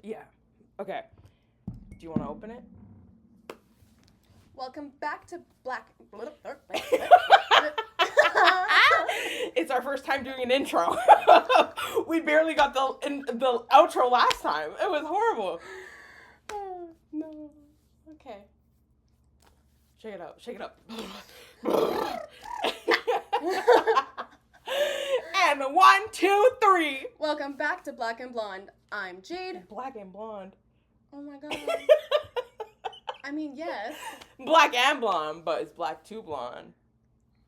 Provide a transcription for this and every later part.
Yeah. Okay. Do you want to open it? Welcome back to Black. It's our first time doing an intro. We barely got the outro last time. It was horrible. Oh, no. Okay. Shake it up. Shake it up. And 1, 2, 3. Welcome back to Black and Blonde. I'm Jade. Black and blonde. Oh my god. I mean, yes. Black and blonde, but it's black to blonde.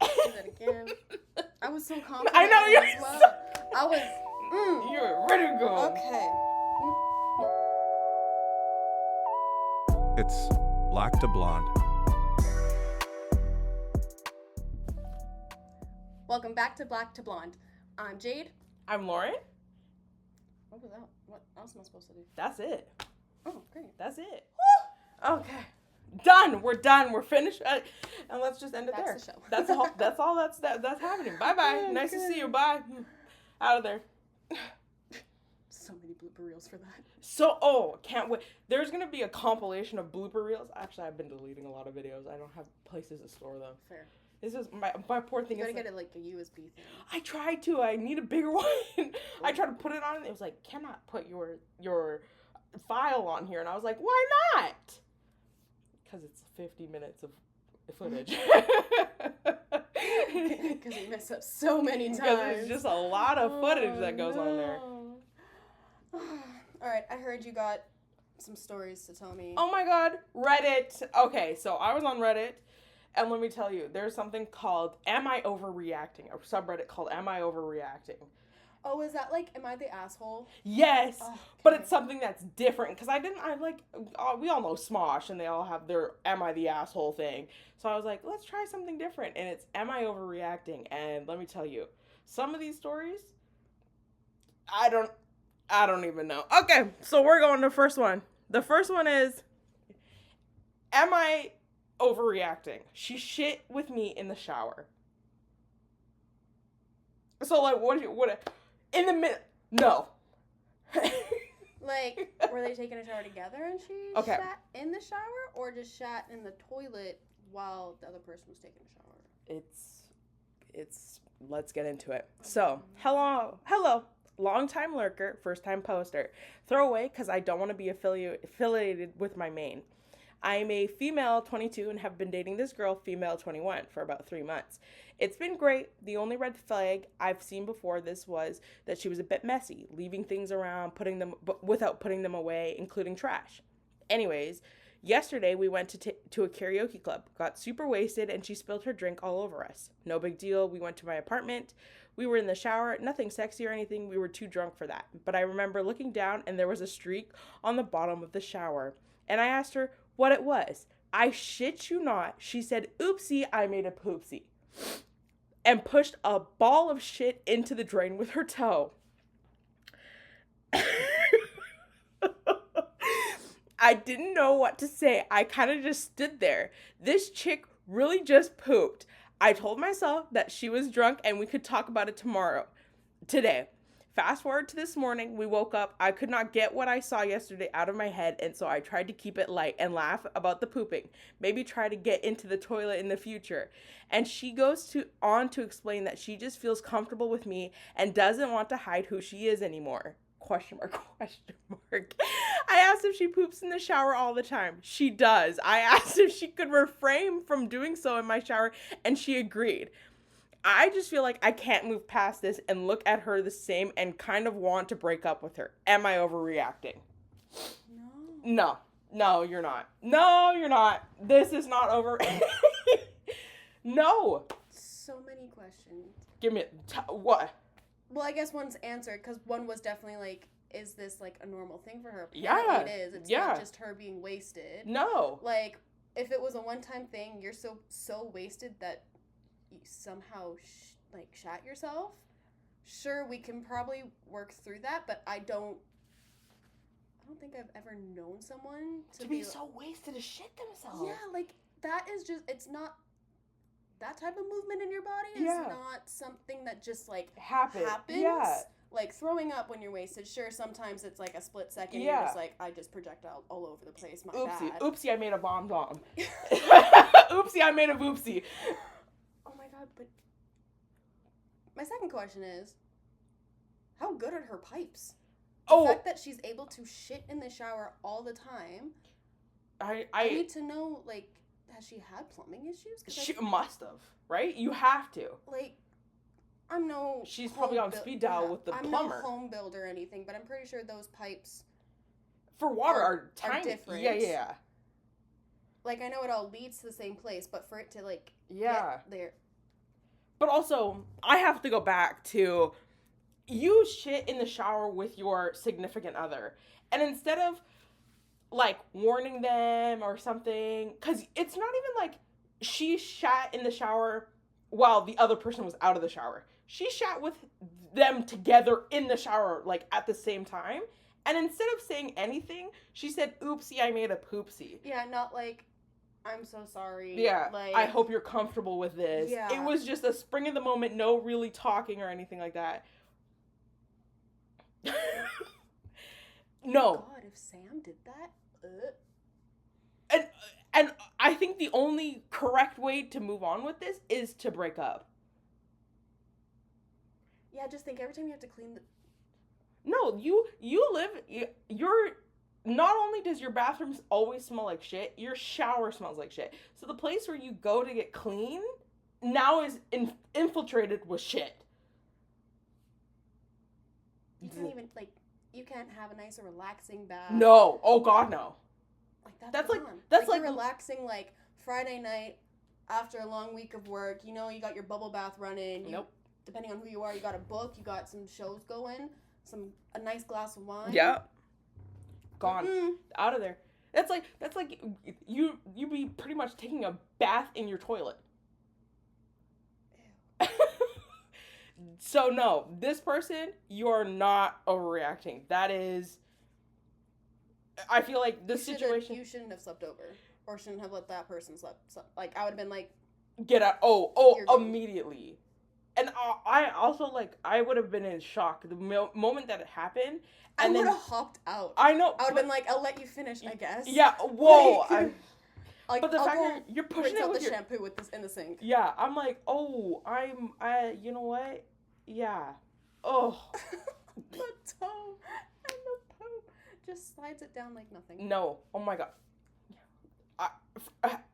Do that again. I was so confident. I know you. as well. I was. You're ready to go. Okay. It's Black to Blonde. Welcome back to Black to Blonde. I'm Jade. I'm Lauren. What was that? What else am I supposed to do? That's it. Oh, great. That's it. Okay. Done. We're done. We're finished. And let's just end it there. That's the show. That's all. That's all. That's happening. Bye bye. Oh, nice to good. see you. Bye. Out of there. So many blooper reels for that. So can't wait. There's gonna be a compilation of blooper reels. Actually, I've been deleting a lot of videos. I don't have places to store them. Fair. This is my poor thing. You gotta is get it like a USB thing. I tried to. I need a bigger one. I tried to put it on. It was like, cannot put your file on here. And I was like, why not? Because it's 50 minutes of footage. Because we mess up so many times. Because there's just a lot of footage that goes on there. Alright, I heard you got some stories to tell me. Oh my god, Reddit. Okay, so I was on Reddit, and let me tell you, there's something called Am I Overreacting? A subreddit called Am I Overreacting? Oh, is that like, am I the asshole? Yes, Oh, but okay. it's something that's different, because we all know Smosh, and they all have their Am I the Asshole thing. So I was like, let's try something different, and it's Am I Overreacting? And let me tell you, some of these stories, I don't even know. Okay, so we're going to the first one. The first one is, am I overreacting? She shit with me in the shower. So, like, what in the minute, no. Like, were they taking a shower together and she Okay. shat in the shower? Or just shat in the toilet while the other person was taking a shower? It's, let's get into it. So, hello. Long-time lurker, first-time poster. Throwaway, because I don't want to be affiliated with my main. I'm a female 22 and have been dating this girl, female 21, for about 3 months. It's been great. The only red flag I've seen before this was that she was a bit messy, leaving things around, without putting them away, including trash. Anyways, yesterday we went to a karaoke club, got super wasted, and she spilled her drink all over us. No big deal. We went to my apartment. We were in the shower, nothing sexy or anything. We were too drunk for that. But I remember looking down and there was a streak on the bottom of the shower. And I asked her what it was. I shit you not. She said, oopsie, I made a poopsie. And pushed a ball of shit into the drain with her toe. I didn't know what to say. I kind of just stood there. This chick really just pooped. I told myself that she was drunk and we could talk about it today. Fast forward to this morning, we woke up. I could not get what I saw yesterday out of my head, and so I tried to keep it light and laugh about the pooping. Maybe try to get into the toilet in the future. And she goes on to explain that she just feels comfortable with me and doesn't want to hide who she is anymore. Question mark. I asked if she poops in the shower all the time. She does. I asked if she could refrain from doing so in my shower, and she agreed. I just feel like I can't move past this and look at her the same and kind of want to break up with her. Am I overreacting? No, you're not. No, you're not. This is not over. No. So many questions. Give me what? Well, I guess one's answered because one was definitely like, is this like a normal thing for her? Yeah. Apparently it is. It's not just her being wasted. No. Like, if it was a one-time thing, you're so wasted that you somehow shat yourself. Sure, we can probably work through that, but I don't think I've ever known someone to be so wasted to shit themselves. Yeah, like that is just, it's not that type of movement in your body is not something that just, like, happens. Yeah. Like, throwing up when you're wasted, sure, sometimes it's, like, a split second. You're just like, I just projectile all over the place. My bad. Oopsie, I made a bomb. Oopsie, I made a boopsie. Oh, my God, but my second question is, how good are her pipes? The fact that she's able to shit in the shower all the time. I need to know, like, has she had plumbing issues? She must have, right? You have to. Like, she's probably on speed dial with the plumber. I'm no home builder or anything, but I'm pretty sure those pipes for water are tiny. Different. Yeah. Like, I know it all leads to the same place, but for it to, like, get there. But also, I have to go back to, you shit in the shower with your significant other, and instead of, like, warning them or something, because it's not even like she shat in the shower while the other person was out of the shower. She shat with them together in the shower, like, at the same time. And instead of saying anything, she said, oopsie, I made a poopsie. Yeah, not like, I'm so sorry. Yeah, like, I hope you're comfortable with this. Yeah. It was just a spring of the moment, no really talking or anything like that. No. God, if Sam did that, And I think the only correct way to move on with this is to break up. Yeah, just think every time you have to clean the... No, you're not only does your bathroom always smell like shit, your shower smells like shit. So the place where you go to get clean now is infiltrated with shit. You can't even, like, you can't have a nice, relaxing bath. No. Oh, God, no. Like, that's like you're relaxing, like, Friday night after a long week of work. You know, you got your bubble bath running. Nope. Depending on who you are, you got a book, you got some shows going, a nice glass of wine. Yeah. Gone. Out of there. That's like you be pretty much taking a bath in your toilet. So no, this person, you're not overreacting. That is, I feel like this situation. You shouldn't have slept over, or shouldn't have let that person sleep. Like, I would have been like, get out. Immediately. And I also, like, I would have been in shock the moment that it happened. And I would have hopped out. I know. I would have been like, I'll let you finish, I guess. Yeah. Whoa. Like, but the I'll fact that you're pushing it with the shampoo with this in the sink. Yeah, I'm like, you know what? Yeah. Oh. The toe and the poop just slides it down like nothing. No. Oh my God.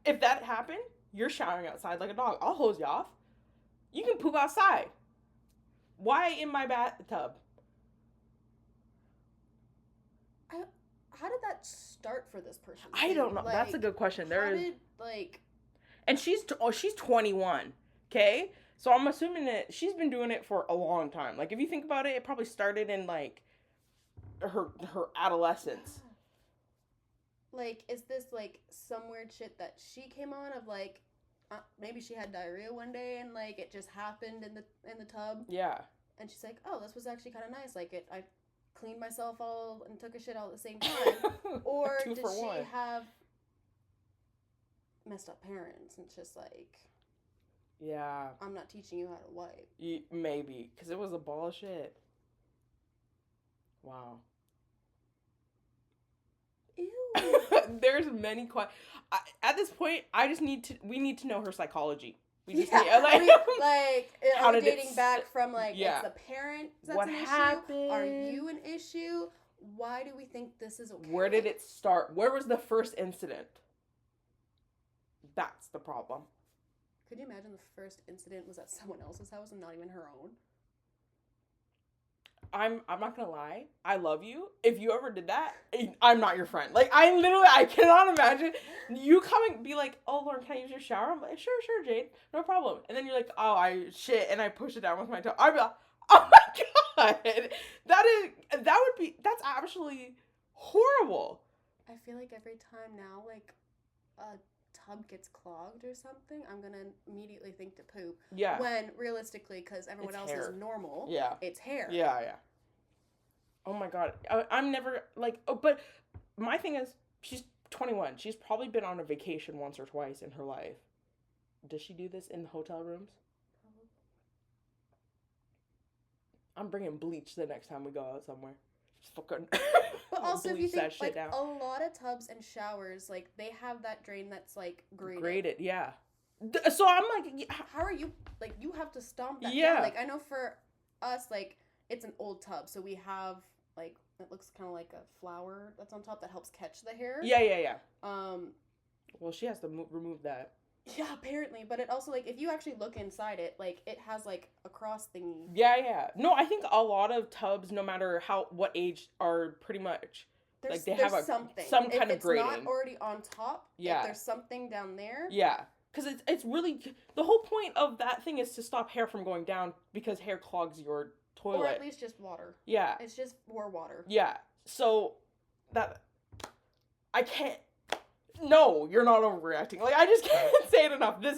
If that happened, you're showering outside like a dog. I'll hose you off. You can poop outside. Why in my bathtub? How did that start for this person? I don't know. Like, that's a good question. And she's 21. Okay, so I'm assuming that she's been doing it for a long time. Like, if you think about it, it probably started in, like, her adolescence. Like, is this, like, some weird shit that she came on of, like, maybe she had diarrhea one day and, like, it just happened in the tub? Yeah. And she's like, oh, this was actually kind of nice. Like, I cleaned myself all and took a shit all at the same time. Or did she have messed up parents and it's just like, yeah, I'm not teaching you how to wipe. Maybe, because it was a ball of shit. Wow. Ew. There's many at this point, we need to know her psychology. We just how did dating back from, like, it's the parent that's what an happened? Issue? Are you an issue? Why do we think this is okay? Where did it start? Where was the first incident? That's the problem. Could you imagine the first incident was at someone else's house and not even her own? I'm not gonna lie. I love you. If you ever did that, I'm not your friend. Like, I cannot imagine you coming, be like, oh, Lauren, can I use your shower? I'm like, sure, Jade, no problem. And then you're like, oh, I shit, and I push it down with my toe. I'd be like, oh my God, that's actually horrible. I feel like every time now, like, a tub gets clogged or something, I'm gonna immediately think to poop. Yeah. When realistically, because everyone else is normal. Yeah. It's hair. Yeah. Oh my God. I'm never like. Oh, but my thing is, she's 21. She's probably been on a vacation once or twice in her life. Does she do this in the hotel rooms? I'm bringing bleach the next time we go out somewhere. Just fucking. But also, if you think, like, down. a lot of tubs and showers, like, they have that drain that's, like, Graded, yeah. So I'm like, how are you, like, you have to stomp that yeah. down. Like, I know for us, like, it's an old tub, so we have, like, it looks kind of like a flower that's on top that helps catch the hair. Yeah. Well, she has to remove that. Yeah, apparently, but it also, like, if you actually look inside it, like, it has, like, a cross thingy. Yeah. No, I think a lot of tubs, no matter what age, are pretty much like they have something. Some kind of grading. If it's not already on top, if there's something down there. Yeah, because it's really the whole point of that thing is to stop hair from going down because hair clogs your toilet. Or at least just water. Yeah. It's just more water. Yeah. So that I can't. No, you're not overreacting. Like, I just can't say it enough. This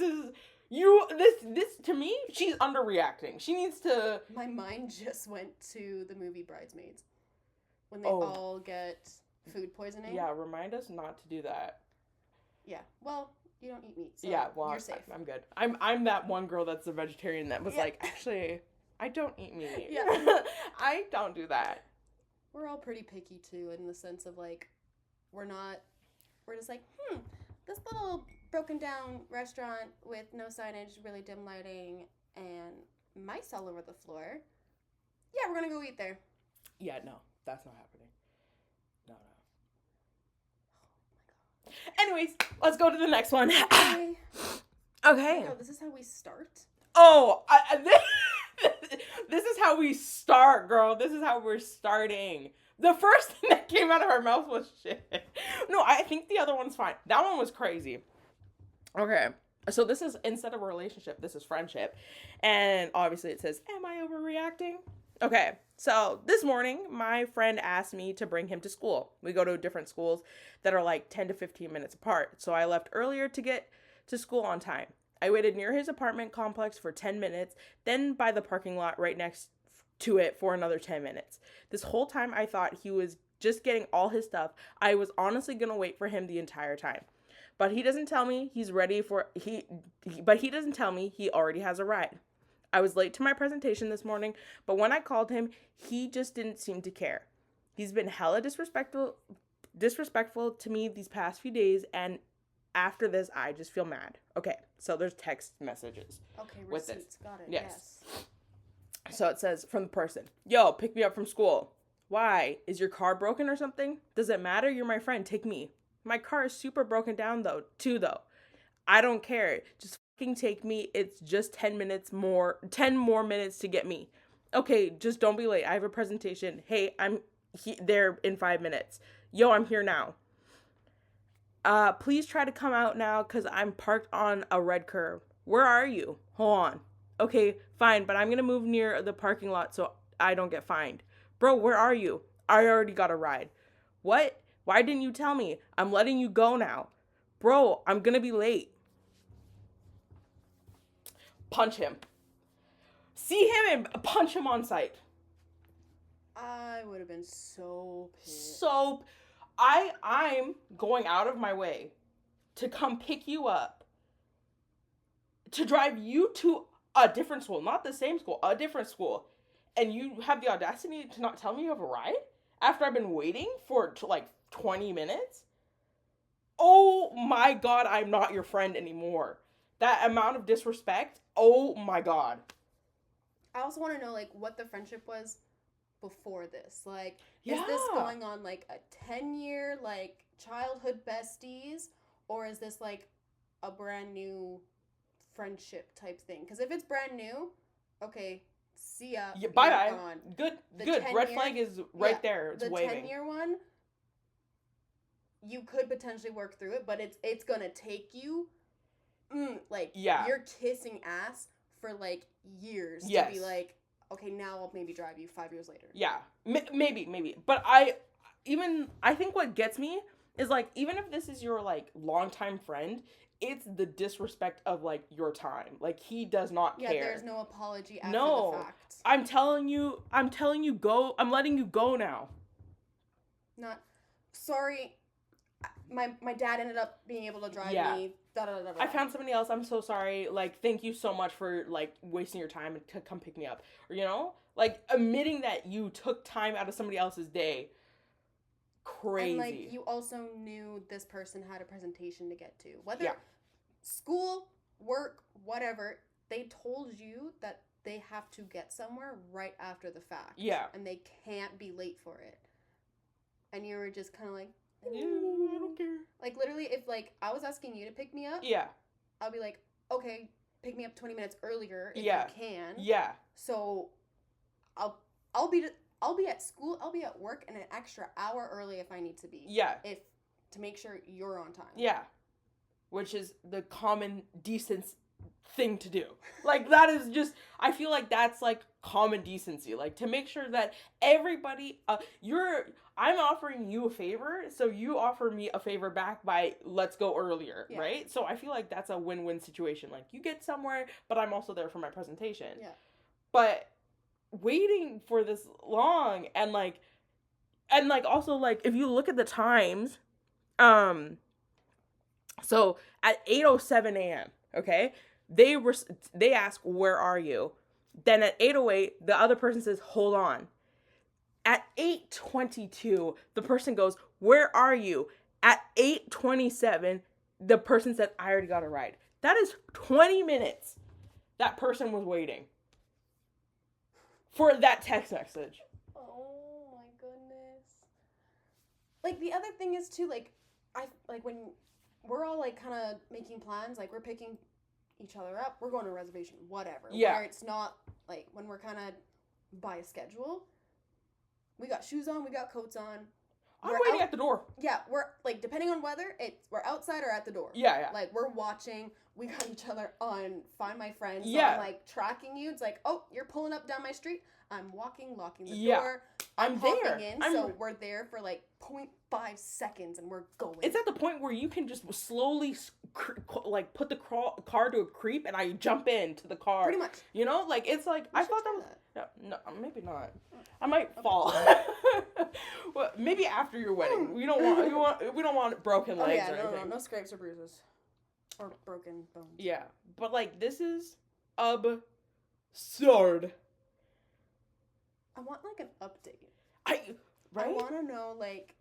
to me, she's underreacting. She needs to. My mind just went to the movie Bridesmaids. When they all get food poisoning. Yeah, remind us not to do that. Yeah. Well, you don't eat meat, so you're safe. I'm good. I'm that one girl that's a vegetarian that was like, actually, I don't eat meat. Yeah. I don't do that. We're all pretty picky, too, in the sense of, like, we're just like, this little broken down restaurant with no signage, really dim lighting, and mice all over the floor. Yeah, we're gonna go eat there. Yeah, no, that's not happening. No. Oh my god. Anyways, let's go to the next one. Okay. No, this is how we start. Oh, this is how we start, girl. This is how we're starting. The first thing that came out of our mouth was shit. No, I think the other one's fine. That one was crazy. Okay. So this is, instead of a relationship, this is friendship. And obviously it says, am I overreacting? Okay. So this morning, my friend asked me to bring him to school. We go to different schools that are like 10 to 15 minutes apart. So I left earlier to get to school on time. I waited near his apartment complex for 10 minutes, then by the parking lot right next to it for another 10 minutes. This whole time I thought he was just getting all his stuff. I was honestly going to wait for him the entire time. But he doesn't tell me he's ready for but he doesn't tell me he already has a ride. I was late to my presentation this morning, but when I called him, he just didn't seem to care. He's been hella disrespectful to me these past few days, and after this I just feel mad. Okay, so there's text messages. Okay, with receipts. this. Got it. Yes. So it says from the person, yo, pick me up from school. Why? Is your car broken or something? Does it matter? You're my friend. Take me. My car is super broken down though. I don't care. Just fucking take me. It's just 10 more minutes to get me. Okay, just don't be late. I have a presentation. Hey, I'm there in 5 minutes. Yo, I'm here now. Please try to come out now because I'm parked on a red curb. Where are you? Hold on. Okay, fine, but I'm going to move near the parking lot so I don't get fined. Bro, where are you? I already got a ride. What? Why didn't you tell me? I'm letting you go now. Bro, I'm going to be late. Punch him. See him and punch him on sight. I would have been so pissed. I'm going out of my way to come pick you up, to drive you to a different school, not the same school, a different school, and you have the audacity to not tell me you have a ride after I've been waiting for like 20 minutes? Oh my god, I'm not your friend anymore. That amount of disrespect, oh my god. I also want to know, like, what the friendship was before this. Like, is this going on, like, a 10-year, like, childhood besties? Or is this, like, a brand new friendship type thing? Because if it's brand new, okay, see ya. Yeah, bye-bye. Good. Red flag is right there. It's waving. The 10-year one, you could potentially work through it, but it's going to take you, you're kissing ass for, like, years to be like, okay, now I'll maybe drive you 5 years later. Yeah, maybe. But I think what gets me is, like, even if this is your, like, longtime friend, it's the disrespect of, like, your time. Like, he does not care. Yeah, there's no apology after the fact. I'm telling you, go. I'm letting you go now. Not, sorry, my dad ended up being able to drive me Da, da, da, da, I da. found somebody else. I'm so sorry. Like, thank you so much for, like, wasting your time to come pick me up. Or, you know? Like, admitting that you took time out of somebody else's day. Crazy. And, like, you also knew this person had a presentation to get to. Whether Yeah. school, work, whatever, they told you that they have to get somewhere right after the fact. Yeah. And they can't be late for it. And you were just kind of like, Yeah, I don't care. like, literally, if, like, I was asking you to pick me up, Yeah. I'll be like, okay, pick me up 20 minutes earlier if Yeah. you can. Yeah. So I'll be at school, I'll be at work an extra hour early if I need to be. Yeah. To make sure you're on time. Yeah. Which is the common decent thing to do. Like, that is just, I feel like that's, like, common decency. Like, to make sure that everybody, I'm offering you a favor, so you offer me a favor back by, let's go earlier, Yeah. right? So I feel like that's a win-win situation. Like, you get somewhere, but I'm also there for my presentation. Yeah. But waiting for this long, and also, like, if you look at the times, so at 8:07 a.m., okay, they ask, where are you? Then at 8:08, the other person says, hold on. At 8:22, the person goes, where are you? At 8:27, the person said, I already got a ride. That is 20 minutes that person was waiting for that text message. Oh my goodness. Like, the other thing is too, like, when we're all, like, kind of making plans, like, we're picking each other up, we're going to a reservation, whatever. Yeah. Where it's not, like, when we're kind of by a schedule, we got shoes on, we got coats on. I'm waiting at the door. Yeah, we're, like, depending on weather, we're outside or at the door. Yeah. Like, we're watching, we got each other on Find My Friends. So Yeah. I'm, like, tracking you. It's like, oh, you're pulling up down my street. I'm locking the Yeah. door. I'm there. In, so we're there for, like, 0.5 seconds and we're going. It's at the point where you can just slowly, like, put the car to a creep and I jump into the car. Pretty much. You know? Like, it's like, I thought that was... No, maybe not. I might fall. Well, maybe after your wedding. We don't want broken legs or anything. No scrapes or bruises. Or broken bones. Yeah. But, like, this is absurd. I want, like, an update. Right? I want to know, like...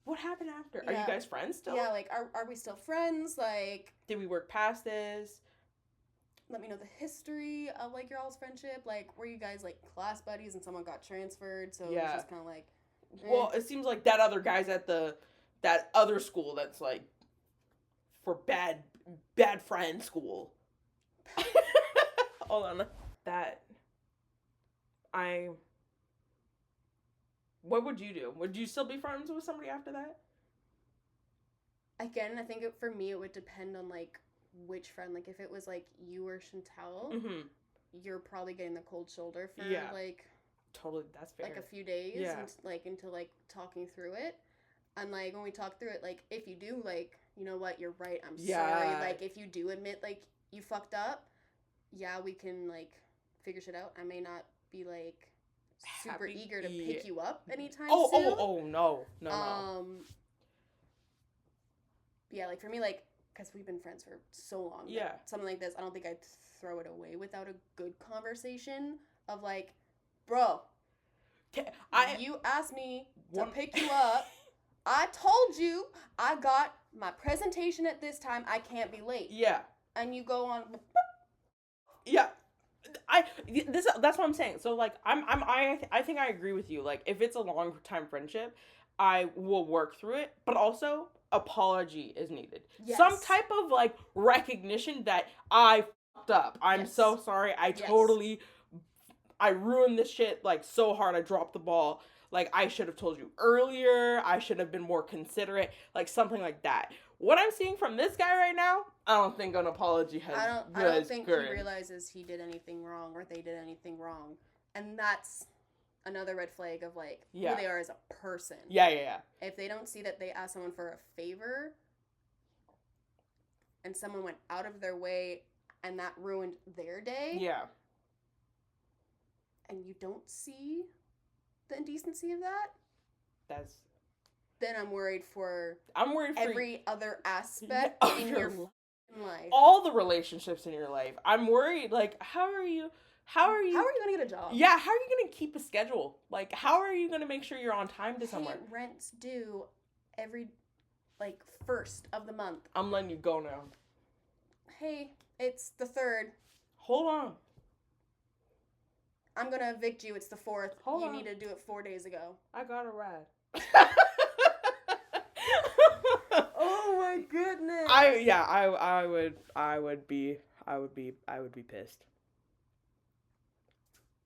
What happened after? Yeah. Are you guys friends still? Yeah, like, are we still friends? Like... Did we work past this? Let me know the history of, like, your all's friendship. Like, were you guys, like, class buddies and someone got transferred? So Yeah. it was just kind of like... Well, it seems like that other guy's at that other school that's, like, for bad friend school. Hold on. What would you do? Would you still be friends with somebody after that? Again, I think for me, it would depend on, like, which friend. Like, if it was, like, you or Chantel, you're probably getting the cold shoulder for, like... Totally, that's fair. Like, a few days. Yeah. Until, like, talking through it. And, like, when we talk through it, like, if you do, like, you know what, you're right, I'm sorry. Like, if you do admit, like, you fucked up, yeah, we can, like, figure shit out. I may not be, like... super eager to pick you up anytime soon. No. Yeah, like, for me, like, because we've been friends for so long. Yeah. Something like this, I don't think I'd throw it away without a good conversation of, like, bro, you asked me to pick you up. I told you I got my presentation at this time. I can't be late. Yeah. And you go on. Yeah. That's what I'm saying. So, like, I think I agree with you. Like, if it's a long time friendship, I will work through it, but also apology is needed. Yes. Some type of, like, recognition that I fucked up. I'm so sorry. I ruined this shit, like, so hard. I dropped the ball. Like, I should have told you earlier. I should have been more considerate. Like, something like that. What I'm seeing from this guy right now, I don't think an apology has... I don't think he realizes he did anything wrong or they did anything wrong. And that's another red flag of, like, who they are as a person. Yeah. If they don't see that they asked someone for a favor and someone went out of their way and that ruined their day... Yeah. And you don't see the indecency of that, then I'm worried for every other aspect in your life. All the relationships in your life. I'm worried, like, how are you gonna get a job? Yeah, how are you gonna keep a schedule? Like, how are you gonna make sure you're on time to somewhere? Rent's due every, like, 1st of the month. I'm letting you go now. Hey, it's the 3rd. Hold on. I'm gonna evict you. It's the 4th. Hold you on. need to do it 4 days ago. I got a ride. Oh my goodness. I would be pissed.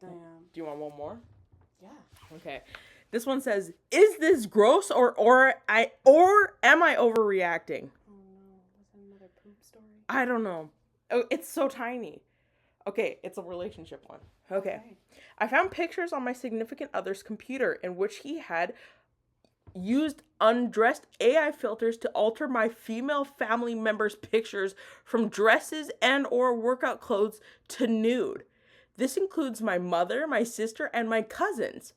Damn. Do you want one more? Yeah. Okay. This one says, "Is this gross or am I overreacting?" Oh no, was that another poop story? I don't know. Oh, it's so tiny. Okay, it's a relationship one. Okay. I found pictures on my significant other's computer in which he had used undressed AI filters to alter my female family members' pictures from dresses and or workout clothes to nude. This includes my mother, my sister, and my cousins.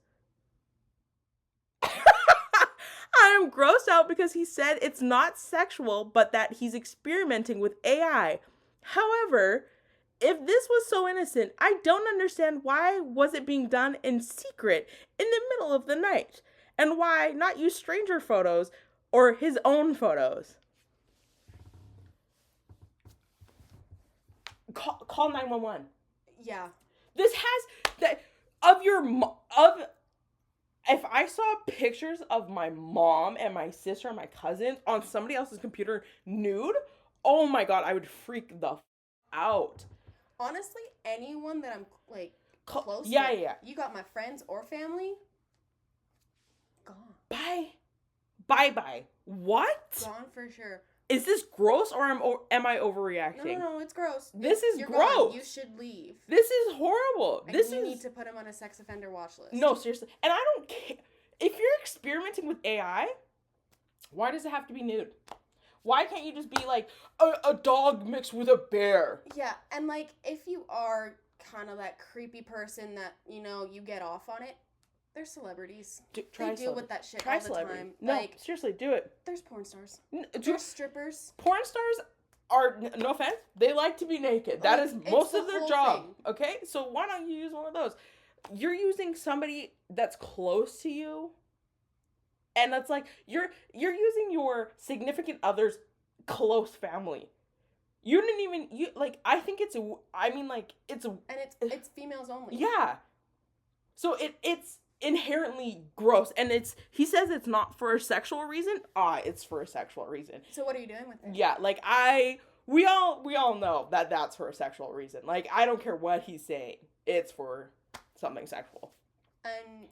I am grossed out because he said it's not sexual, but that he's experimenting with AI. However, if this was so innocent, I don't understand why was it being done in secret in the middle of the night, and why not use stranger photos or his own photos. Call 911. Yeah. This has that of your of. If I saw pictures of my mom and my sister and my cousins on somebody else's computer nude, oh my god, I would freak the out. Honestly, anyone that I'm like close yeah, with, yeah. You got my friends or family, gone. Bye. What? Gone for sure. Is this gross or am I overreacting? No, it's gross. This is You're gross. Gone. You should leave. This is horrible. And you need to put him on a sex offender watch list. No, seriously. And I don't care. If you're experimenting with AI, why does it have to be nude? Why can't you just be like a dog mixed with a bear? Yeah, and like if you are kind of that creepy person that, you get off on it, they're celebrities. They deal with that shit all the time. No, like, seriously, do it. There's porn stars. There's strippers. Porn stars are, no offense, they like to be naked. That is most of their job. Thing. Okay? So why don't you use one of those? You're using somebody that's close to you. And it's like you're using your significant other's close family. You didn't even I think it's and it's females only. Yeah. So it's inherently gross, and he says it's not for a sexual reason. It's for a sexual reason. So what are you doing with it? Yeah, we all know that that's for a sexual reason. Like, I don't care what he's saying. It's for something sexual. And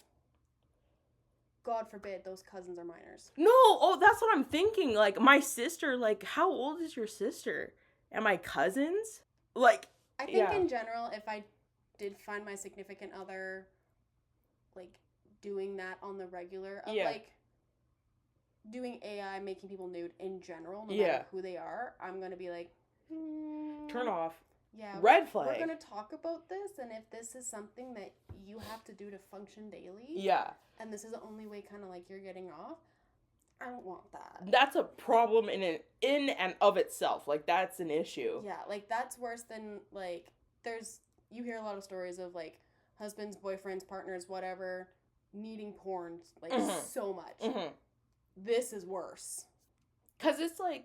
God forbid those cousins are minors. No, that's what I'm thinking. Like, my sister, like, how old is your sister? And my cousins? Like, I think in general, if I did find my significant other, like, doing that on the regular, of, like, doing AI, making people nude in general, no matter who they are, I'm going to be like, turn off. Yeah. Red flag. We're going to talk about this, and if this is something that you have to do to function daily. Yeah. And this is the only way kind of like you're getting off, I don't want that. That's a problem in and of itself. Like, that's an issue. Yeah, like, that's worse than, like, you hear a lot of stories of, like, husbands, boyfriends, partners, whatever, needing porn, like, so much. Mm-hmm. This is worse. Because it's, like,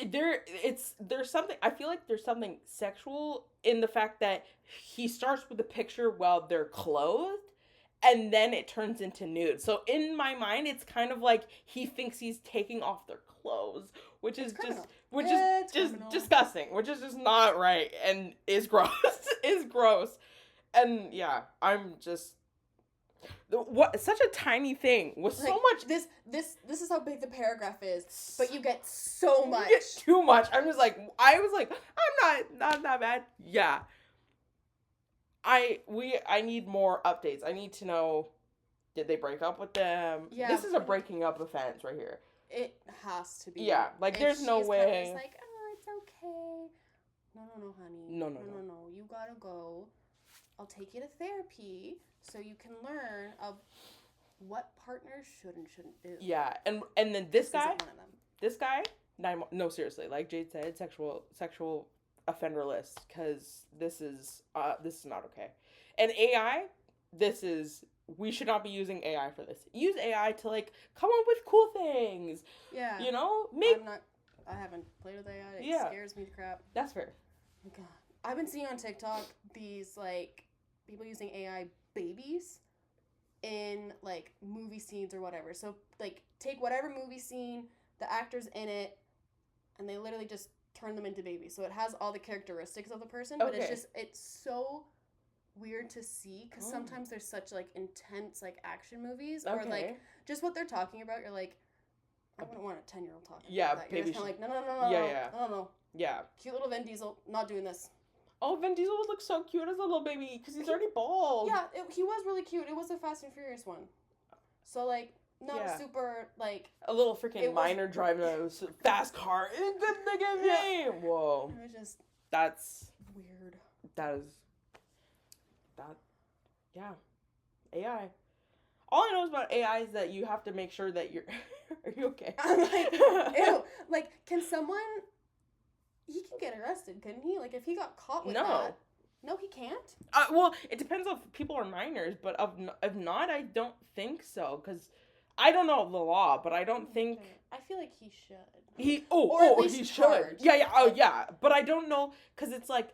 there's something, I feel like there's something sexual in the fact that he starts with a picture while they're clothed, and then it turns into nude. So in my mind, it's kind of like he thinks he's taking off their clothes, which is just disgusting, which is just not right and is gross. Is gross. And yeah, I'm just such a tiny thing with so much. This is how big the paragraph is, but you get so much. You get too much. I was like, I'm not that bad. Yeah. I need more updates. I need to know, did they break up with them? Yeah. This is a breaking up offense right here. It has to be. Yeah, like, there's no way. It's like, oh, it's okay. No, honey. No. You gotta go. I'll take you to therapy so you can learn of what partners should and shouldn't do. Yeah, and then this guy, No, seriously, like Jade said, sexual offender list, because this is not okay. And AI, we should not be using AI for this. Use AI to like come up with cool things. Yeah. You know, I haven't played with AI. It Yeah. scares me to crap. That's fair. Oh God, I've been seeing on TikTok these like people using AI babies in like movie scenes or whatever. So like take whatever movie scene, the actors in it, and they literally just turn them into babies. So it has all the characteristics of the person, but Okay. it's so weird to see because sometimes there's such like intense like action movies or like just what they're talking about. You're like, I wouldn't want a 10-year-old talking about that. You're just kind of like, no, no. Yeah. Cute little Vin Diesel, not doing this. Oh, Vin Diesel would look so cute as a little baby because he's already bald. Yeah, he was really cute. It was a Fast and Furious one. So, like, not a super, like... A little freaking minor driving a fast car. Look at me! Whoa. It was just... That's... weird. Yeah. AI. All I know about AI is that you have to make sure that you're... Are you okay? I'm like, ew. Like, can someone... He can get arrested, couldn't he? Like, if he got caught with that... No, he can't? Well, it depends if people are minors, but if not, I don't think so, because I don't know the law, but I don't think... I feel like he should. He should. Charged. Yeah, but I don't know, because it's like,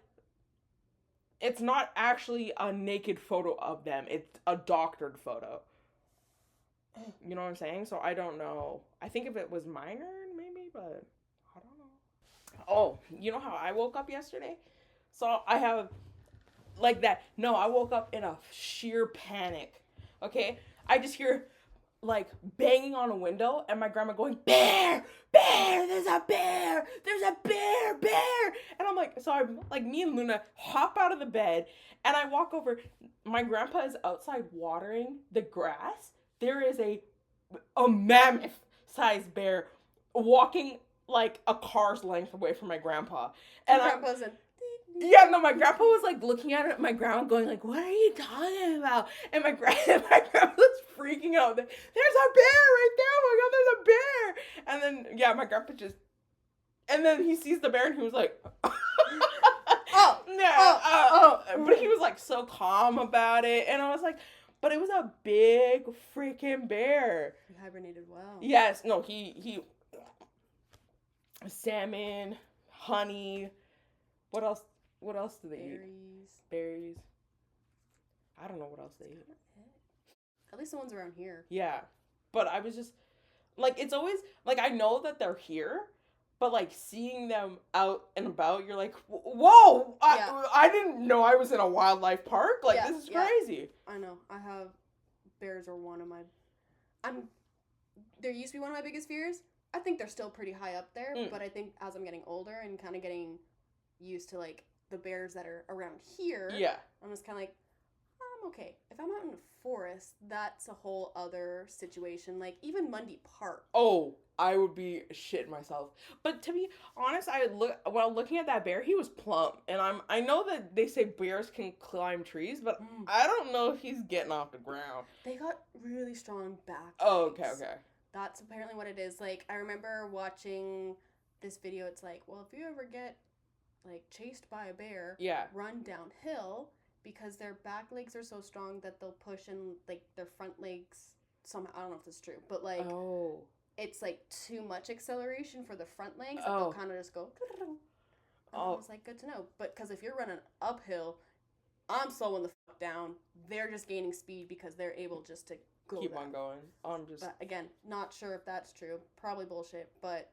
it's not actually a naked photo of them, it's a doctored photo. You know what I'm saying? So I don't know. I think if it was minor, maybe, but I don't know. Oh, you know how I woke up yesterday? So I have... like that. No, I woke up in a sheer panic. Okay? I just hear like banging on a window and my grandma going, "Bear! Bear! There's a bear! There's a bear! Bear!" And I'm like, so I'm like, me and Luna hop out of the bed and I walk over. My grandpa is outside watering the grass. There is a mammoth sized bear walking like a car's length away from my grandpa. And Grandpa's in... Yeah, no, my grandpa was like looking at it at my grandma going like, "What are you talking about?" And my grandma was freaking out. There's a bear right there. Oh my God, there's a bear. And then, yeah, my grandpa just, and then he sees the bear and he was like, but he was like so calm about it. And I was like, but it was a big freaking bear. He hibernated well. Yes, no, he salmon, honey, what else? What else do they eat? Berries. I don't know what else they eat. At least the ones around here. Yeah. But I was just, like, it's always, like, I know that they're here, but, like, seeing them out and about, you're like, whoa! I didn't know I was in a wildlife park. Like, this is crazy. I know. I have, bears are one of my, there used to be one of my biggest fears. I think they're still pretty high up there, but I think as I'm getting older and kind of getting used to, like, the bears that are around here. Yeah. I'm just kind of like, I'm okay. If I'm out in the forest, that's a whole other situation. Like, even Mundy Park. Oh, I would be shitting myself. But to be honest, while looking at that bear, he was plump. And I know that they say bears can climb trees, but I don't know if he's getting off the ground. They got really strong back Oh, legs. okay. That's apparently what it is. Like, I remember watching this video. It's like, well, if you ever get like chased by a bear, run downhill, because their back legs are so strong that they'll push in like their front legs somehow. I don't know if this is true, but like it's like too much acceleration for the front legs that they'll kind of just go. I was like, good to know. But because if you're running uphill, I'm slowing the fuck down. They're just gaining speed because they're able just to keep on going. But again, not sure if that's true. Probably bullshit, but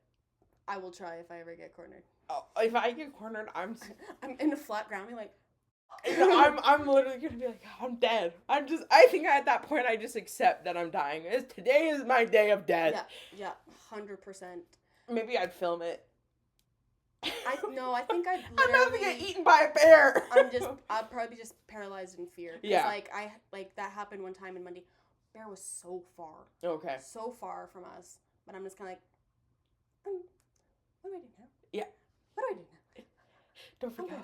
I will try if I ever get cornered. Oh, if I get cornered, I'm in the flat ground. I'm like, I'm literally gonna be like, I'm dead. I think at that point I just accept that I'm dying. Today is my day of death. Yeah, 100%. Maybe I'd film it. I think I'd literally... I'm about to get eaten by a bear. I'd probably be just paralyzed in fear. Yeah. Like that happened one time in Mundy. Bear was so far. Okay. So far from us. But I'm just kind of like, what do I do now? Yeah. What do I do now? Don't freak out.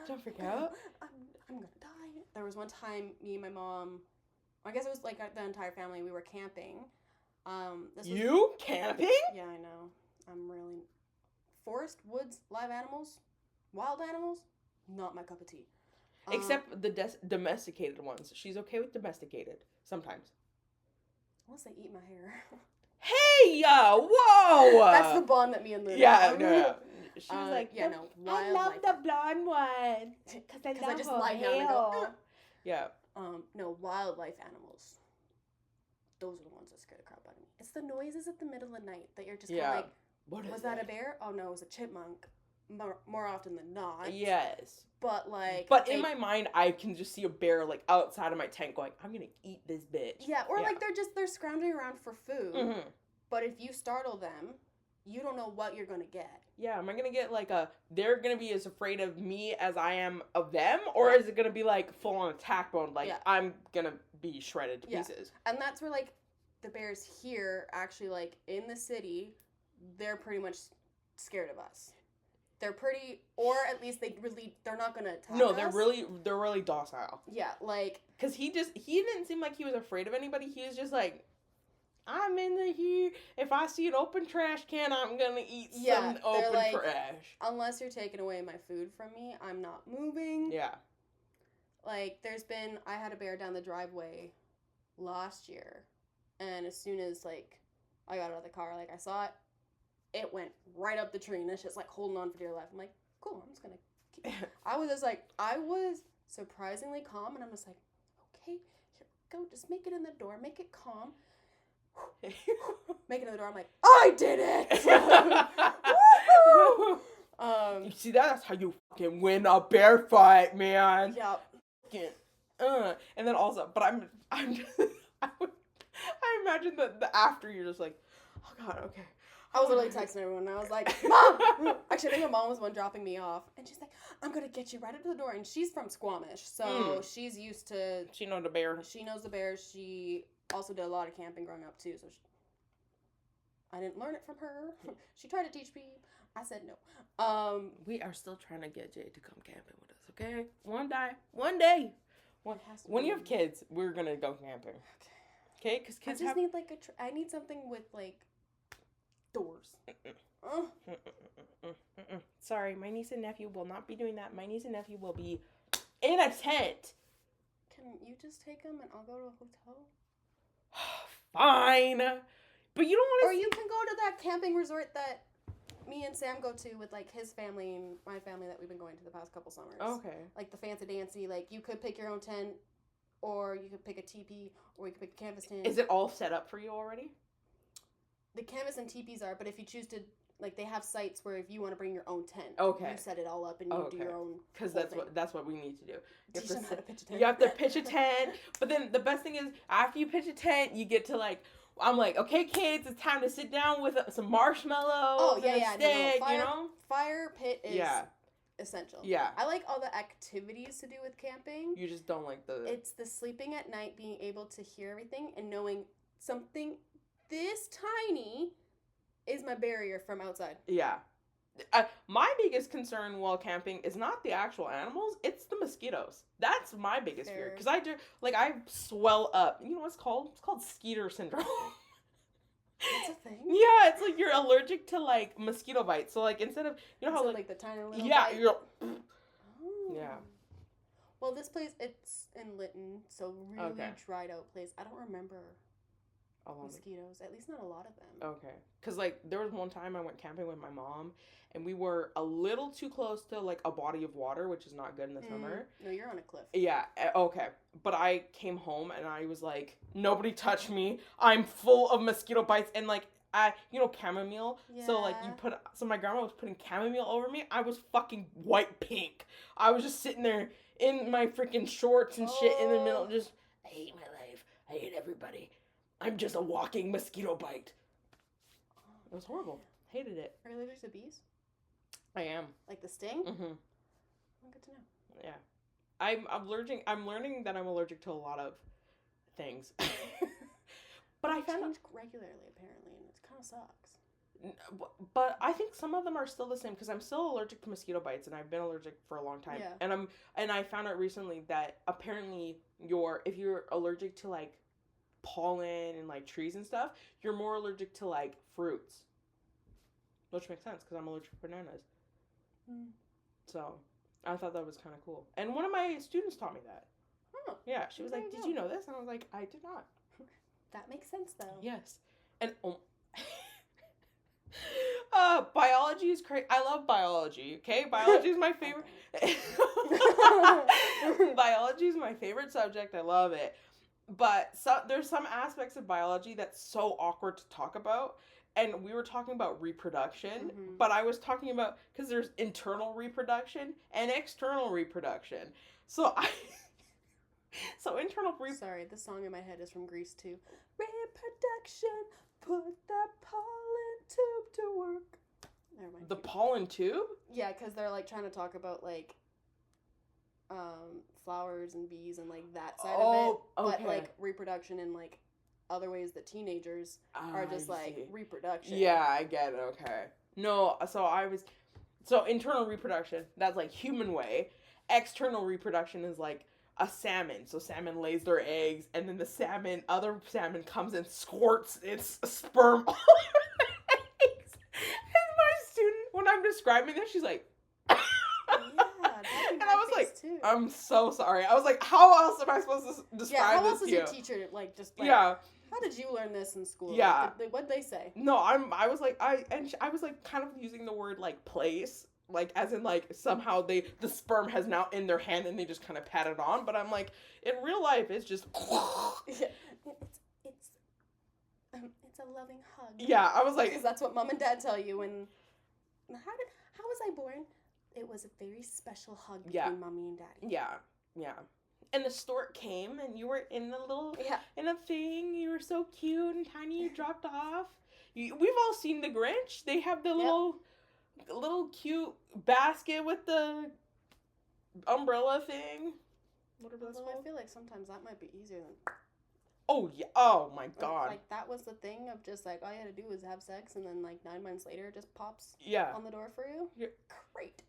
Don't freak out. I'm gonna die. There was one time, me and my mom, I guess it was like the entire family, we were camping. You camping? Yeah, I know. I'm really forest, woods, live animals, wild animals, not my cup of tea. Except the domesticated ones. She's okay with domesticated sometimes. Unless they eat my hair. Hey, whoa! That's the bond that me and Luna Yeah, have. no. She was like, yeah, no. I love the blonde one. Because I just love lie her down and go, hair. Yeah. No, wildlife animals. Those are the ones that scare the crap out of me. It's the noises at the middle of the night that you're just kind of like, was that a bear? Oh no, it was a chipmunk. More often than not. Yes. But like. But in my mind, I can just see a bear like outside of my tent going, I'm gonna eat this bitch. Yeah, or like they're scrounging around for food. Mm-hmm. But if you startle them, you don't know what you're gonna get. Yeah, am I gonna get like they're gonna be as afraid of me as I am of them, or is it gonna be like full on attack mode? Like I'm gonna be shredded to pieces. And that's where like the bears here actually like in the city, they're pretty much scared of us. They're pretty, or at least they're not gonna attack us. No, they're really docile. Yeah, like because he didn't seem like he was afraid of anybody. He was just like, I'm in here. If I see an open trash can, I'm gonna eat some open trash. Unless you're taking away my food from me, I'm not moving. Yeah. Like I had a bear down the driveway last year, and as soon as like I got out of the car, like I saw it. It went right up the tree, and it's just like holding on for dear life. I'm like, cool, I'm just gonna keep. I was surprisingly calm, and I'm just like, okay, here we go, just make it in the door, make it calm. Make it in the door. I'm like, I did it! Woo-hoo! You see, that's how you fucking win a bear fight, man. Yep. And then also, but I'm just, I imagine the after you're just like, oh god, okay. I was literally texting everyone, and I was like, Mom! Actually, I think my mom was the one dropping me off. And she's like, I'm going to get you right up to the door. And she's from Squamish, so she's used to... She knows the bear. She knows the bears. She also did a lot of camping growing up, too. So I didn't learn it from her. She tried to teach me. I said no. We are still trying to get Jade to come camping with us, okay? One day. When you have kids, we're going to go camping. Okay? Because kids need, like, I need something with, like... doors. Sorry, my niece and nephew will not be doing that. My niece and nephew will be in a tent. Can you just take them and I'll go to a hotel? Fine. But you don't want to... Or you can go to that camping resort that me and Sam go to with, like, his family and my family that we've been going to the past couple summers. Okay. Like, the Fancy Dancy. Like, you could pick your own tent, or you could pick a teepee, or you could pick a canvas tent. Is it all set up for you already? The canvas and teepees are, but if you choose to, like, they have sites where if you want to bring your own tent, okay, you set it all up and you do your own. Because that's what we need to do. Teach them how to pitch a tent. You have to pitch a tent, but then the best thing is after you pitch a tent, you get to like. I'm like, okay, kids, it's time to sit down with some marshmallows. And a stick, fire, you know. Fire pit is essential. Yeah. I like all the activities to do with camping. You just don't like the. It's the sleeping at night, being able to hear everything, and knowing something this tiny is my barrier from outside. Yeah. My biggest concern while camping is not the actual animals, it's the mosquitoes. That's my biggest fear. Because I swell up. You know what it's called? It's called skeeter syndrome. That's a thing? Yeah, it's like you're allergic to, like, mosquito bites. So, like, instead of, you know how, like the tiny little bite? You're... Oh. Yeah. Well, this place, it's in Lytton, so really dried out place. I don't remember mosquitoes, at least not a lot of them. Okay. Because, like, there was one time I went camping with my mom, and we were a little too close to, like, a body of water, which is not good in the summer. No, you're on a cliff. Yeah, okay. But I came home, and I was like, nobody touch me. I'm full of mosquito bites, and, like, chamomile? Yeah. So my grandma was putting chamomile over me. I was fucking white pink. I was just sitting there in my freaking shorts and shit in the middle, just, I hate my life. I hate everybody. I'm just a walking mosquito bite. It was horrible. Hated it. Are you allergic to bees? I am. Like the sting? Mm-hmm. Oh, good to know. Yeah. I'm learning that I'm allergic to a lot of things. But I found change regularly, apparently, and it kind of sucks. But I think some of them are still the same because I'm still allergic to mosquito bites, and I've been allergic for a long time. Yeah. And I found out recently that apparently if you're allergic to like pollen and like trees and stuff, you're more allergic to like fruits. which makes sense because I'm allergic to bananas. Mm. So I thought that was kind of cool. And one of my students taught me that. Oh, Yeah, she was there like, you "Did go. you know this?" And I was like, "I did not." That makes sense, though. Yes. And biology is crazy. I love biology. Okay, biology is my favorite. Biology is my favorite subject. I love it. But there's some aspects of biology that's so awkward to talk about. And we were talking about reproduction, Mhm. but I was talking about because there's internal reproduction and external reproduction. So so internal Sorry, the song in my head is from Grease too. Reproduction, put that pollen tube to work. Never mind. The pollen tube? Yeah, because they're like trying to talk about like flowers and bees and like that side of it. But like reproduction and like other ways that teenagers are just like reproduction. Yeah, I get it. Okay. No, so internal reproduction, that's like human way. External reproduction is like a salmon. So salmon lays their eggs, and then other salmon comes and squirts its sperm all over the eggs. And my student, when I'm describing this, she's like, and I was like, too. I'm so sorry. I was like, how else am I supposed to describe this to you? Yeah, how else is your teacher like just like? Yeah. How did you learn this in school? Yeah. What'd they say? No, I was like kind of using the word like place, like as in like somehow the sperm has now in their hand and they just kind of pat it on, but I'm like in real life it's just yeah. It's a loving hug. Yeah, I was like, because that's what mom and dad tell you when how was I born? It was a very special hug between mommy and daddy. Yeah. And the stork came, and you were in in a thing. You were so cute and tiny. You dropped off. We've all seen the Grinch. They have the little cute basket with the umbrella thing. Whatever that's called. I feel like sometimes that might be easier than. Oh yeah. Oh my God. Like that was the thing of just like all you had to do was have sex, and then like 9 months later it just pops. On the door for you. Great.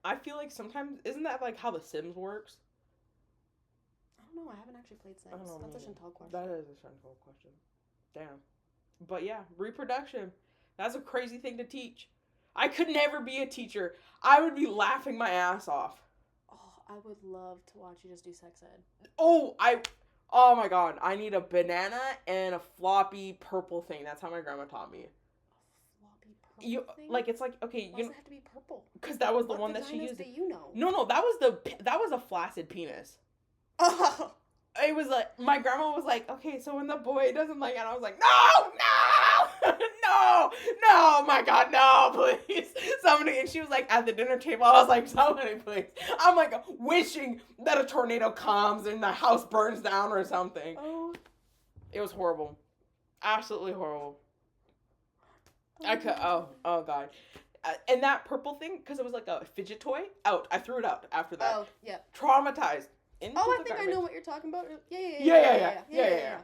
I feel like sometimes isn't that like how The Sims works? I don't know. I haven't actually played Sims. That's a Chantal question. That is a Chantal question. Damn. But yeah, reproduction. That's a crazy thing to teach. I could never be a teacher. I would be laughing my ass off. Oh, I would love to watch you just do sex ed. Oh my God. I need a banana and a floppy purple thing. That's how my grandma taught me. Thing? Like it's like okay. Why does it have to be purple? Because that was the one that she used. Do you know? No, that was a flaccid penis. Oh. It was like my grandma was like, okay, so when the boy doesn't like it, I was like, no, my God, no, please, somebody. And she was like at the dinner table. I was like, somebody, please. I'm like wishing that a tornado comes and the house burns down or something. Oh, it was horrible, absolutely horrible. I could. Oh God. And that purple thing, because it was like a fidget toy, out. I threw it out after that. Oh, yeah. Traumatized. I think I know what you're talking about. Yeah.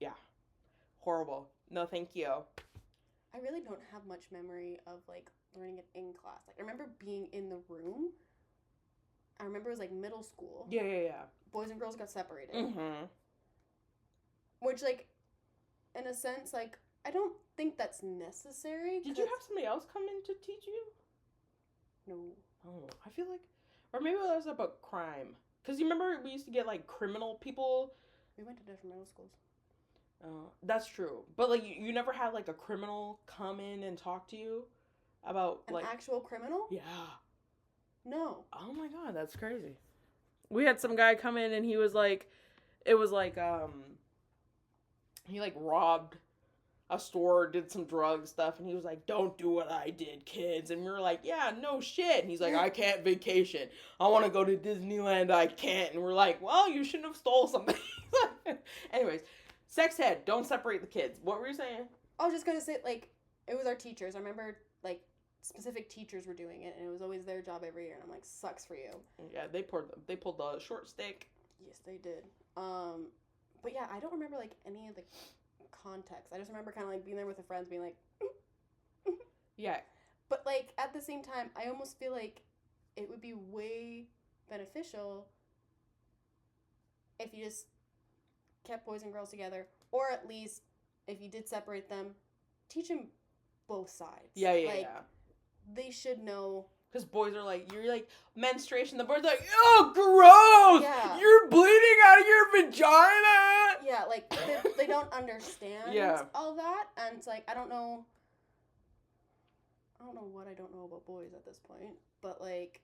Yeah. Horrible. No, thank you. I really don't have much memory of like learning it in class. Like I remember being in the room. I remember it was like middle school. Yeah. Boys and girls got separated. Mm-hmm. Which like, in a sense, like I don't think that's necessary. Did you have somebody else come in to teach you? No. Oh, I feel like, or maybe that was about crime. Because you remember we used to get like criminal people. We went to different middle schools. That's true. But like you never had like a criminal come in and talk to you about an like actual criminal? Yeah. No. Oh my God, that's crazy. We had some guy come in and he was like, it was like he like robbed a store, did some drug stuff, and he was like, don't do what I did, kids. And we were like, yeah, no shit. And he's like, I can't vacation. I want to go to Disneyland. I can't. And we're like, well, you shouldn't have stole something. Anyways, sex ed, don't separate the kids. What were you saying? I was just going to say, like, it was our teachers. I remember, like, specific teachers were doing it, and it was always their job every year. And I'm like, sucks for you. Yeah, they pulled the short stick. Yes, they did. But yeah, I don't remember, like, any of the context. I just remember kind of like being there with the friends being like yeah, but like at the same time I almost feel like it would be way beneficial if you just kept boys and girls together, or at least if you did separate them, teach them both sides. Yeah. They should know. Because boys are like, you're like, menstruation. The boys are like, oh, gross! Yeah. You're bleeding out of your vagina! Yeah, like, they don't understand all that. And it's like, I don't know what I don't know about boys at this point. But, like,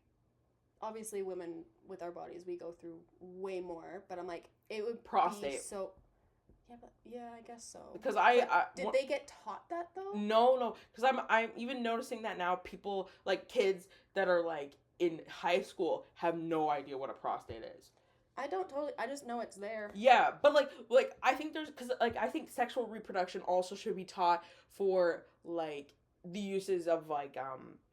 obviously women with our bodies, we go through way more. But I'm like, it would be so... Yeah, I guess so. Because did they get taught that though? No. Because I'm even noticing that now. People, like kids that are like in high school, have no idea what a prostate is. I just know it's there. Yeah, but like I think I think sexual reproduction also should be taught for like the uses of like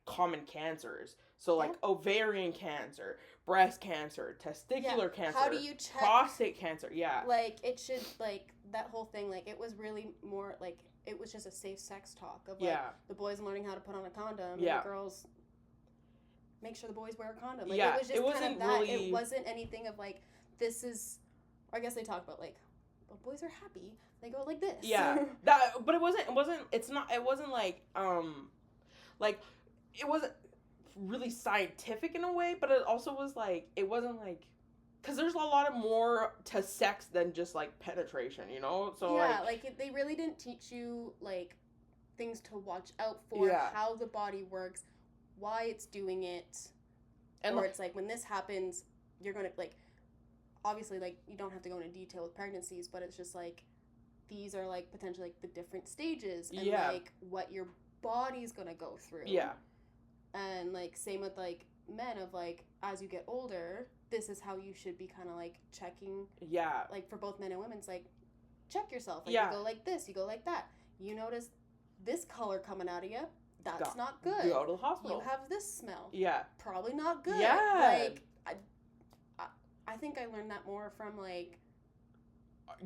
common cancers. So like ovarian cancer, breast cancer, testicular cancer. How do you check prostate cancer? Yeah. Like it should like that whole thing, like it was really more like it was just a safe sex talk of like the boys learning how to put on a condom and the girls make sure the boys wear a condom. Like it was just kind of that. Really... It wasn't anything of like this is, I guess they talk about like, well, boys are happy. They go like this. Yeah. But it wasn't like it wasn't really scientific in a way, but it also was like, it wasn't like, because there's a lot of more to sex than just like penetration, you know? So like they really didn't teach you like things to watch out for, how the body works, why it's doing it, and or it's like when this happens, you're gonna like, obviously like you don't have to go into detail with pregnancies, but it's just like these are like potentially like the different stages and like what your body's gonna go through. Yeah. And like same with like men of like as you get older, this is how you should be kind of like checking. Yeah. Like for both men and women, it's like check yourself. Like you go like this, you go like that. You notice this color coming out of you. That's not good. Go to the hospital. You have this smell. Yeah. Probably not good. Yeah. Like I think I learned that more from like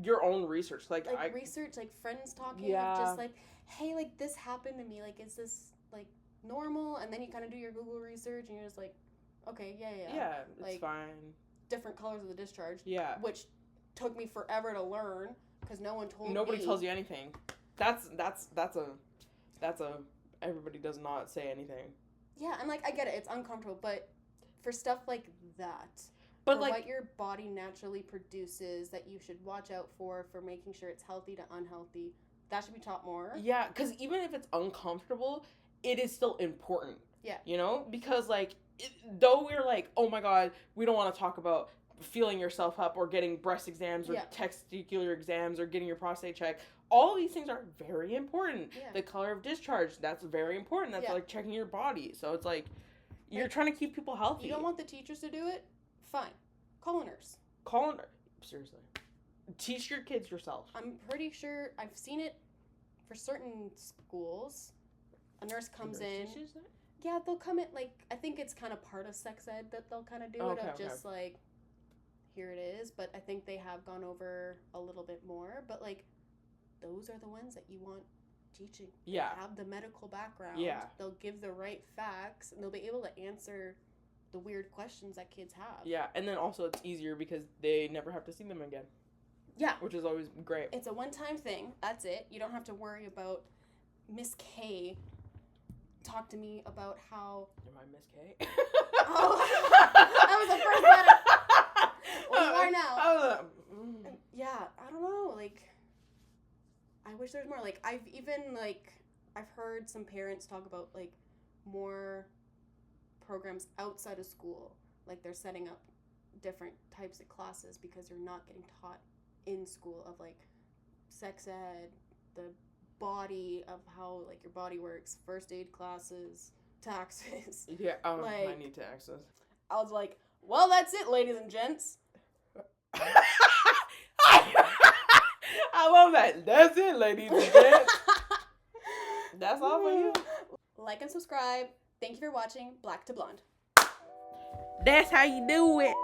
your own research, like research, like friends talking, just like, hey, like this happened to me. Like, is this like normal? And then you kind of do your Google research, and you're just like, okay, yeah, like, it's fine. Different colors of the discharge. Yeah, which took me forever to learn because no one told me. Nobody tells you anything. That's a everybody does not say anything. Yeah, and like I get it, it's uncomfortable, but for stuff like that. But for like what your body naturally produces that you should watch out for making sure it's healthy to unhealthy, that should be taught more. Yeah, because even if it's uncomfortable, it is still important. Yeah. You know? Because like, though we're like, oh my god, we don't want to talk about feeling yourself up or getting breast exams or testicular exams or getting your prostate checked. All of these things are very important. Yeah. The color of discharge, that's very important. That's like checking your body. So it's like, you're trying to keep people healthy. You don't want the teachers to do it? Fine. Call a nurse. Seriously. Teach your kids yourself. I'm pretty sure I've seen it for certain schools. A nurse comes in. Yeah, they'll come in, like, I think it's kind of part of sex ed that they'll kind of do just like, here it is. But I think they have gone over a little bit more. But, like, those are the ones that you want teaching. Yeah. They have the medical background. Yeah. They'll give the right facts, and they'll be able to answer the weird questions that kids have. Yeah, and then also it's easier because they never have to see them again. Yeah. Which is always great. It's a one-time thing. That's it. You don't have to worry about Miss K talk to me about how... Am I Miss K? Oh, that was the first letter. Well, you are now. Yeah, I don't know. Like, I wish there was more. Like, I've heard some parents talk about, like, more programs outside of school. Like, they're setting up different types of classes because you're not getting taught in school of, like, sex ed, the body of how, like, your body works, first aid classes, taxes. Yeah, like, I need taxes. I was like, well, that's it, ladies and gents. I love that. That's it, ladies and gents. That's all for you. Like and subscribe. Thank you for watching Black to Blonde. That's how you do it.